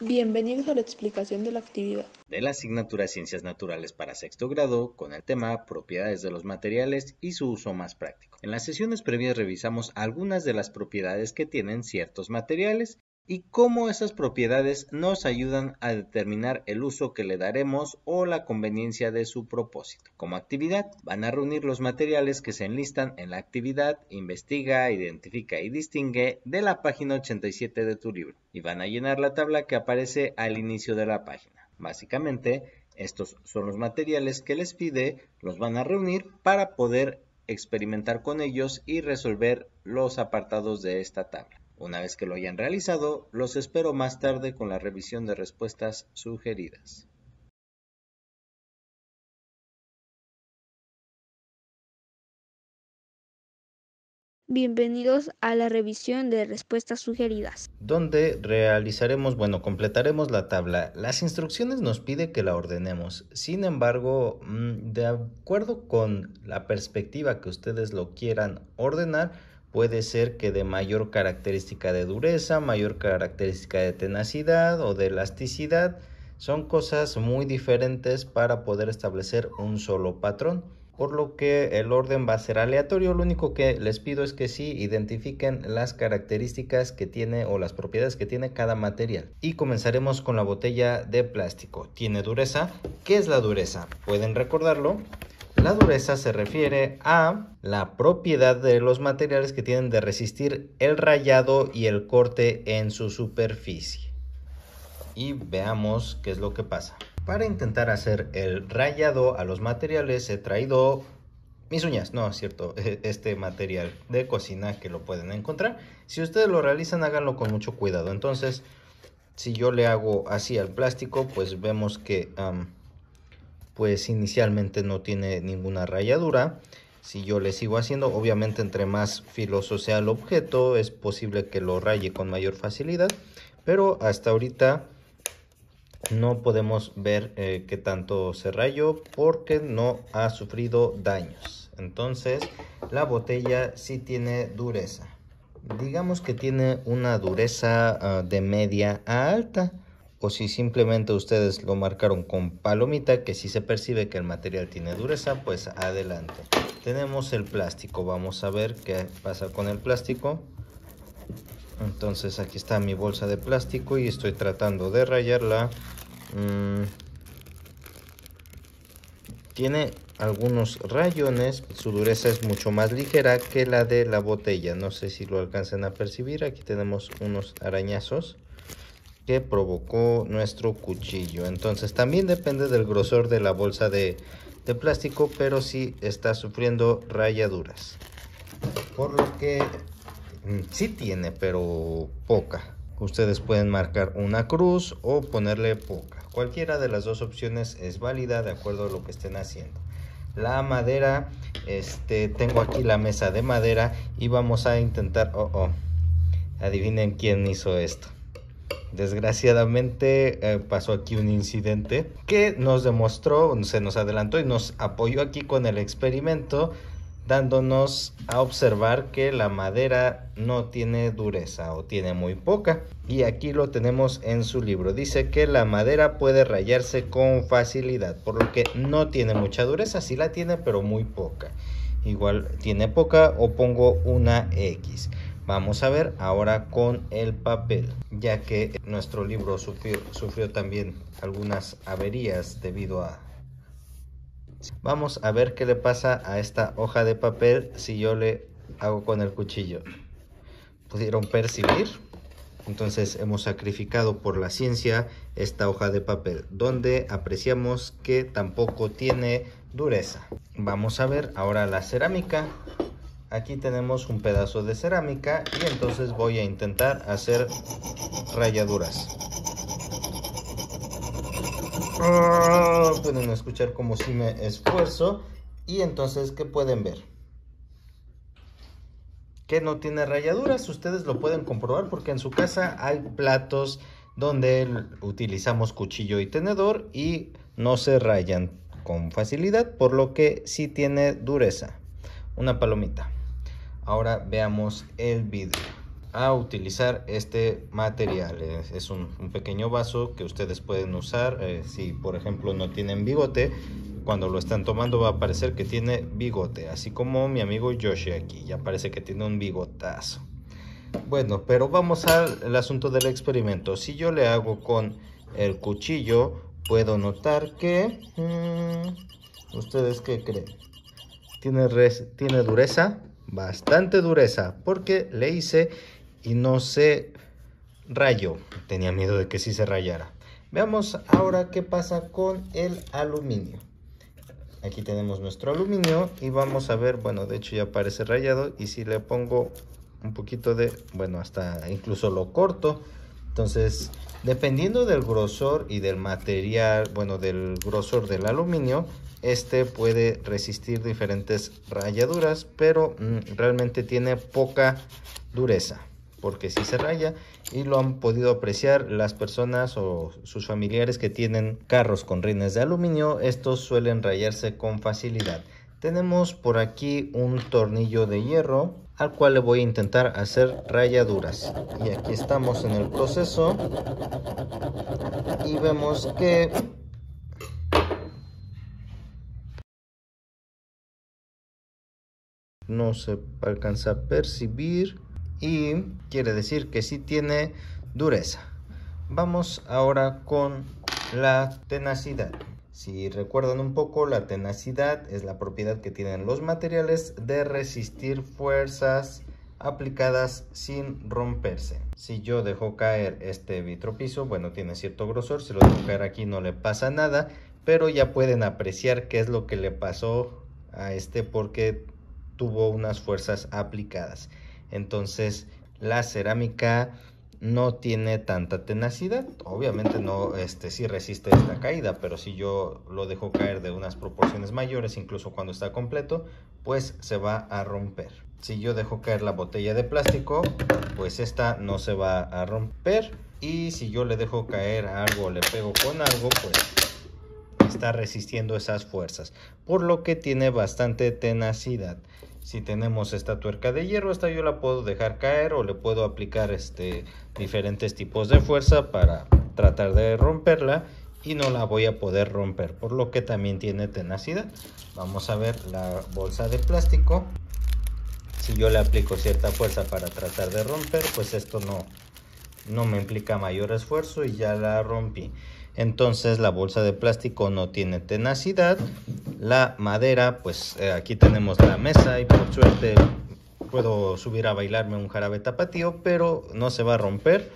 Bienvenidos a la explicación de la actividad. De la asignatura Ciencias Naturales para sexto grado con el tema Propiedades de los materiales y su uso más práctico. En las sesiones previas revisamos algunas de las propiedades que tienen ciertos materiales y cómo esas propiedades nos ayudan a determinar el uso que le daremos o la conveniencia de su propósito. Como actividad, van a reunir los materiales que se enlistan en la actividad Investiga, Identifica y Distingue de la página 87 de tu libro y van a llenar la tabla que aparece al inicio de la página. Básicamente, estos son los materiales que les pide, los van a reunir para poder experimentar con ellos y resolver los apartados de esta tabla. Una vez que lo hayan realizado, los espero más tarde con la revisión de respuestas sugeridas. Bienvenidos a la revisión de respuestas sugeridas, Donde realizaremos, completaremos la tabla. Las instrucciones nos pide que la ordenemos. Sin embargo, de acuerdo con la perspectiva que ustedes lo quieran ordenar, puede ser que de mayor característica de dureza, mayor característica de tenacidad o de elasticidad. Son cosas muy diferentes para poder establecer un solo patrón, por lo que el orden va a ser aleatorio. Lo único que les pido es que sí identifiquen las características que tiene o las propiedades que tiene cada material. Y comenzaremos con la botella de plástico. ¿Tiene dureza? ¿Qué es la dureza? ¿Pueden recordarlo? La dureza se refiere a la propiedad de los materiales que tienen de resistir el rayado y el corte en su superficie. Y veamos qué es lo que pasa. Para intentar hacer el rayado a los materiales he traído mis uñas, no es cierto, este material de cocina que lo pueden encontrar. Si ustedes lo realizan, háganlo con mucho cuidado. Entonces, si yo le hago así al plástico, pues vemos que pues inicialmente no tiene ninguna rayadura. Si yo le sigo haciendo, obviamente entre más filoso sea el objeto, es posible que lo raye con mayor facilidad, pero hasta ahorita no podemos ver qué tanto se rayó porque no ha sufrido daños. Entonces la botella sí tiene dureza. Digamos que tiene una dureza de media a alta. O si simplemente ustedes lo marcaron con palomita, que si se percibe que el material tiene dureza, pues adelante. Tenemos el plástico. Vamos a ver qué pasa con el plástico. Entonces aquí está mi bolsa de plástico y estoy tratando de rayarla. Tiene algunos rayones, su dureza es mucho más ligera que la de la botella. No sé si lo alcanzan a percibir. Aquí tenemos unos arañazos que provocó nuestro cuchillo. Entonces también depende del grosor de la bolsa de plástico, pero sí está sufriendo rayaduras. Por lo que sí tiene, pero poca. Ustedes pueden marcar una cruz o ponerle poca. Cualquiera de las dos opciones es válida de acuerdo a lo que estén haciendo. La madera, tengo aquí la mesa de madera y vamos a intentar, adivinen quién hizo esto. Desgraciadamente pasó aquí un incidente que nos demostró, se nos adelantó y nos apoyó aquí con el experimento, dándonos a observar que la madera no tiene dureza o tiene muy poca. Y aquí lo tenemos en su libro. Dice que la madera puede rayarse con facilidad, por lo que no tiene mucha dureza. Sí la tiene, pero muy poca. Igual tiene poca o pongo una X. Vamos a ver ahora con el papel, ya que nuestro libro sufrió también algunas averías debido a... Vamos a ver qué le pasa a esta hoja de papel si yo le hago con el cuchillo. ¿Pudieron percibir? Entonces hemos sacrificado por la ciencia esta hoja de papel, donde apreciamos que tampoco tiene dureza. Vamos a ver ahora la cerámica. Aquí tenemos un pedazo de cerámica y entonces voy a intentar hacer rayaduras. Pueden escuchar como si me esfuerzo. Y entonces, ¿qué pueden ver? Que no tiene rayaduras. Ustedes lo pueden comprobar porque en su casa hay platos donde utilizamos cuchillo y tenedor y no se rayan con facilidad, por lo que sí tiene dureza. Una palomita. Ahora veamos el vidrio. a utilizar este material. Es un pequeño vaso que ustedes pueden usar si por ejemplo no tienen bigote. Cuando lo están tomando va a parecer que tiene bigote, así como mi amigo Yoshi aquí, ya parece que tiene un bigotazo. Bueno, pero vamos al asunto del experimento. Si yo le hago con el cuchillo, puedo notar que... ¿ustedes qué creen? Tiene dureza, bastante dureza, porque le hice y no se rayó. Tenía miedo de que sí se rayara. Veamos ahora qué pasa con el aluminio. Aquí tenemos nuestro aluminio y vamos a ver, bueno, de hecho ya parece rayado, y si le pongo un poquito de, bueno, hasta incluso lo corto. Entonces, dependiendo del grosor y del material, bueno, del grosor del aluminio, este puede resistir diferentes rayaduras, pero realmente tiene poca dureza, porque si se raya, y lo han podido apreciar las personas o sus familiares que tienen carros con rines de aluminio. Estos suelen rayarse con facilidad. Tenemos por aquí un tornillo de hierro al cual le voy a intentar hacer rayaduras, y aquí estamos en el proceso y vemos que no se alcanza a percibir, y quiere decir que sí tiene dureza. Vamos ahora con la tenacidad. Si recuerdan un poco, la tenacidad es la propiedad que tienen los materiales de resistir fuerzas aplicadas sin romperse. Si yo dejo caer este vitropiso, bueno, tiene cierto grosor, si lo dejo caer aquí no le pasa nada, pero ya pueden apreciar qué es lo que le pasó a este, porque tuvo unas fuerzas aplicadas. Entonces la cerámica no tiene tanta tenacidad. Obviamente no, sí resiste esta caída, pero si yo lo dejo caer de unas proporciones mayores, incluso cuando está completo, pues se va a romper. Si yo dejo caer la botella de plástico, pues esta no se va a romper, y si yo le dejo caer algo, le pego con algo, pues está resistiendo esas fuerzas, por lo que tiene bastante tenacidad. Si tenemos esta tuerca de hierro, esta yo la puedo dejar caer, o le puedo aplicar diferentes tipos de fuerza para tratar de romperla, y no la voy a poder romper, por lo que también tiene tenacidad. Vamos a ver la bolsa de plástico. Si yo le aplico cierta fuerza para tratar de romper, pues esto no me implica mayor esfuerzo y ya la rompí. Entonces la bolsa de plástico no tiene tenacidad. La madera, pues aquí tenemos la mesa, y por suerte puedo subir a bailarme un jarabe tapatío, pero no se va a romper,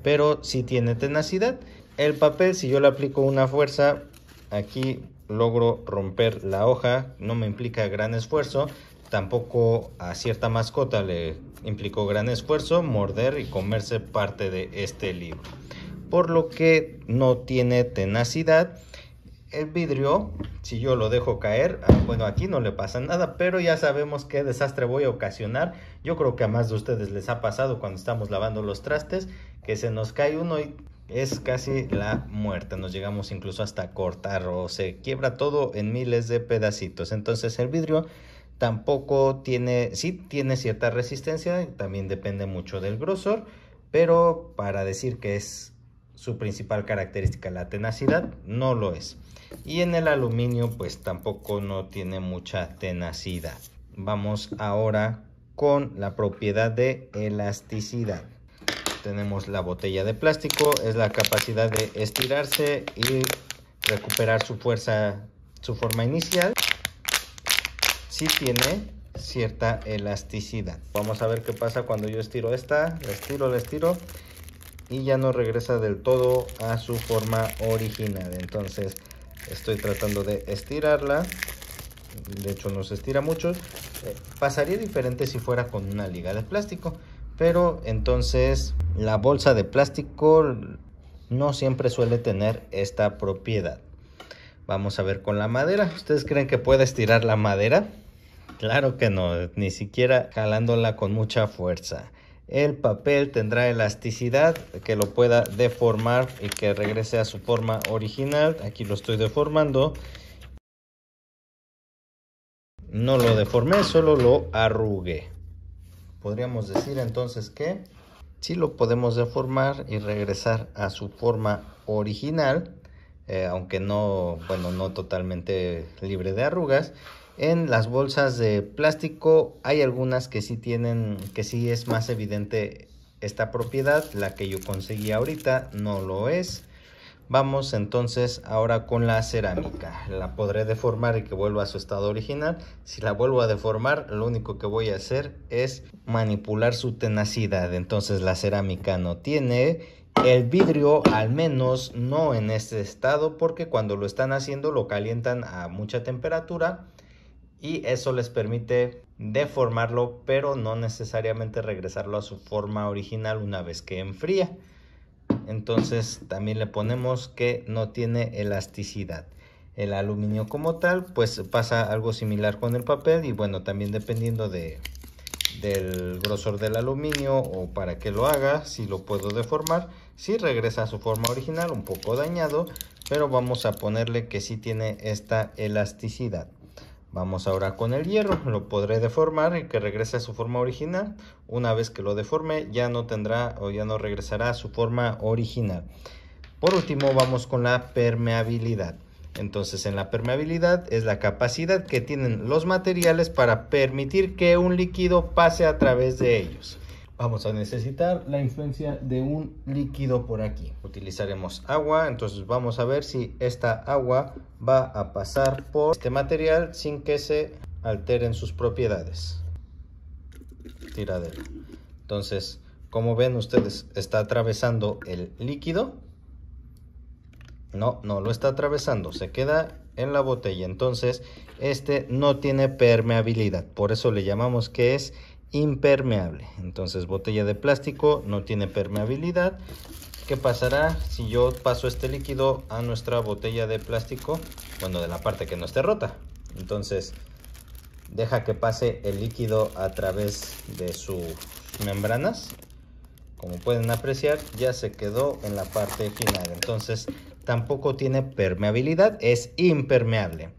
pero sí tiene tenacidad. El papel, si yo le aplico una fuerza, aquí logro romper la hoja, no me implica gran esfuerzo. Tampoco a cierta mascota le implicó gran esfuerzo morder y comerse parte de este libro, por lo que no tiene tenacidad. El vidrio, si yo lo dejo caer, bueno, aquí no le pasa nada, pero ya sabemos qué desastre voy a ocasionar. Yo creo que a más de ustedes les ha pasado cuando estamos lavando los trastes, que se nos cae uno y es casi la muerte. Nos llegamos incluso hasta cortar, o se quiebra todo en miles de pedacitos. Entonces el vidrio tampoco tiene, sí tiene cierta resistencia, también depende mucho del grosor, pero para decir que es su principal característica la tenacidad, no lo es. Y en el aluminio pues tampoco no tiene mucha tenacidad. Vamos ahora con la propiedad de elasticidad. Tenemos la botella de plástico, es la capacidad de estirarse y recuperar su fuerza, su forma inicial. Sí tiene cierta elasticidad. Vamos a ver qué pasa cuando yo estiro esta, la estiro y ya no regresa del todo a su forma original. Entonces estoy tratando de estirarla, de hecho no se estira mucho. Pasaría diferente si fuera con una liga de plástico, pero entonces la bolsa de plástico no siempre suele tener esta propiedad. Vamos a ver con la madera. ¿Ustedes creen que puede estirar la madera? Claro que no, ni siquiera jalándola con mucha fuerza. El papel tendrá elasticidad que lo pueda deformar y que regrese a su forma original. Aquí lo estoy deformando. No lo deformé, solo lo arrugué. Podríamos decir entonces que Sí lo podemos deformar y regresar a su forma original, aunque no, bueno, no totalmente libre de arrugas. En las bolsas de plástico hay algunas que sí tienen, que sí es más evidente esta propiedad. La que yo conseguí ahorita no lo es. Vamos entonces ahora con la cerámica. La podré deformar y que vuelva a su estado original. Si la vuelvo a deformar, lo único que voy a hacer es manipular su tenacidad. Entonces la cerámica no tiene, el vidrio al menos no en este estado, porque cuando lo están haciendo lo calientan a mucha temperatura y eso les permite deformarlo, pero no necesariamente regresarlo a su forma original una vez que enfría. Entonces también le ponemos que no tiene elasticidad. El aluminio como tal, pues pasa algo similar con el papel, y bueno, también dependiendo del grosor del aluminio o para que lo haga, si lo puedo deformar. Si regresa a su forma original, un poco dañado, pero vamos a ponerle que sí tiene esta elasticidad. Vamos ahora con el hierro. Lo podré deformar y que regrese a su forma original. Una vez que lo deforme, ya no tendrá o ya no regresará a su forma original. Por último, vamos con la permeabilidad. Entonces, en la permeabilidad es la capacidad que tienen los materiales para permitir que un líquido pase a través de ellos. Vamos a necesitar la influencia de un líquido por aquí. Utilizaremos agua, entonces vamos a ver si esta agua va a pasar por este material sin que se alteren sus propiedades. Tiradero. Entonces, como ven ustedes, está atravesando el líquido. No lo está atravesando, se queda en la botella. Entonces, este no tiene permeabilidad, por eso le llamamos que es impermeable. Entonces, botella de plástico no tiene permeabilidad. ¿Qué pasará si yo paso este líquido a nuestra botella de plástico? Bueno, de la parte que no esté rota. Entonces, deja que pase el líquido a través de sus membranas. Como pueden apreciar, ya se quedó en la parte final. Entonces, tampoco tiene permeabilidad, es impermeable.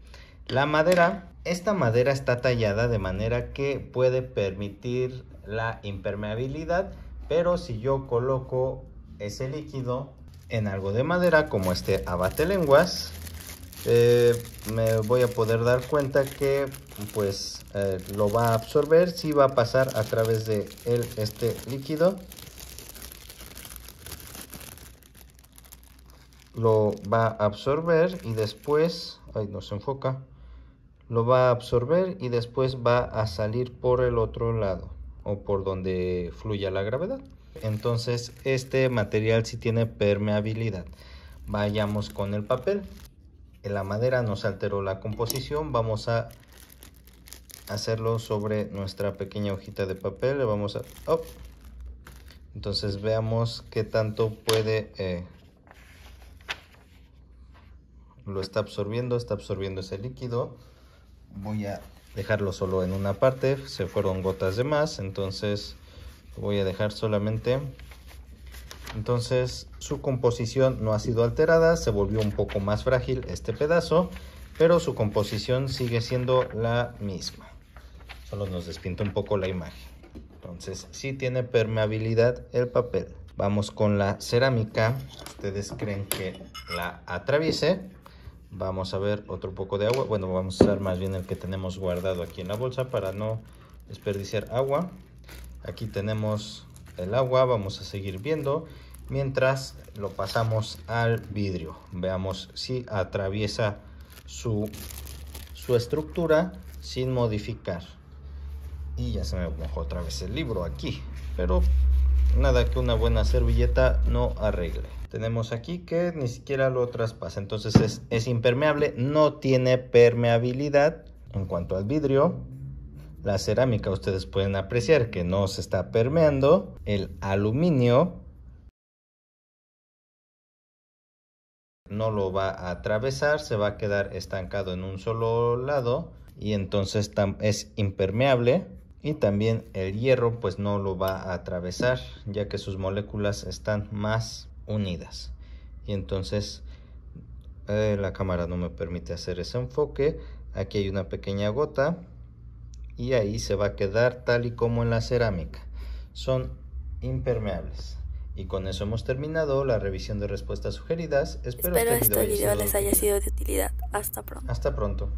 La madera, esta madera está tallada de manera que puede permitir la impermeabilidad, pero si yo coloco ese líquido en algo de madera, como este abatelenguas, me voy a poder dar cuenta que pues lo va a absorber. Sí va a pasar a través de este líquido. Lo va a absorber y después, ahí no se enfoca, lo va a absorber y después va a salir por el otro lado o por donde fluya la gravedad. Entonces este material sí tiene permeabilidad. Vayamos con el papel. En la madera nos alteró la composición. Vamos a hacerlo sobre nuestra pequeña hojita de papel. Le vamos a... Entonces veamos qué tanto puede... lo está absorbiendo ese líquido. Voy a dejarlo solo en una parte, se fueron gotas de más, entonces lo voy a dejar solamente. Entonces su composición no ha sido alterada, se volvió un poco más frágil este pedazo, pero su composición sigue siendo la misma, solo nos despinta un poco la imagen. Entonces sí tiene permeabilidad el papel. Vamos con la cerámica. ¿Ustedes creen que la atraviese? Vamos a ver otro poco de agua. Bueno, vamos a usar más bien el que tenemos guardado aquí en la bolsa para no desperdiciar agua. Aquí tenemos el agua. Vamos a seguir viendo mientras lo pasamos al vidrio. Veamos si atraviesa su estructura sin modificar. Y ya se me mojó otra vez el libro aquí, pero nada que una buena servilleta no arregle. Tenemos aquí que ni siquiera lo traspasa, entonces es impermeable, no tiene permeabilidad. En cuanto al vidrio, la cerámica, ustedes pueden apreciar que no se está permeando. El aluminio no lo va a atravesar, se va a quedar estancado en un solo lado y entonces es impermeable. Y también el hierro pues no lo va a atravesar, ya que sus moléculas están más unidas. Y entonces la cámara no me permite hacer ese enfoque. Aquí hay una pequeña gota y ahí se va a quedar tal y como en la cerámica. Son impermeables. Y con eso hemos terminado la revisión de respuestas sugeridas. Espero Espero este este video les haya de sido de utilidad. Hasta pronto. Hasta pronto.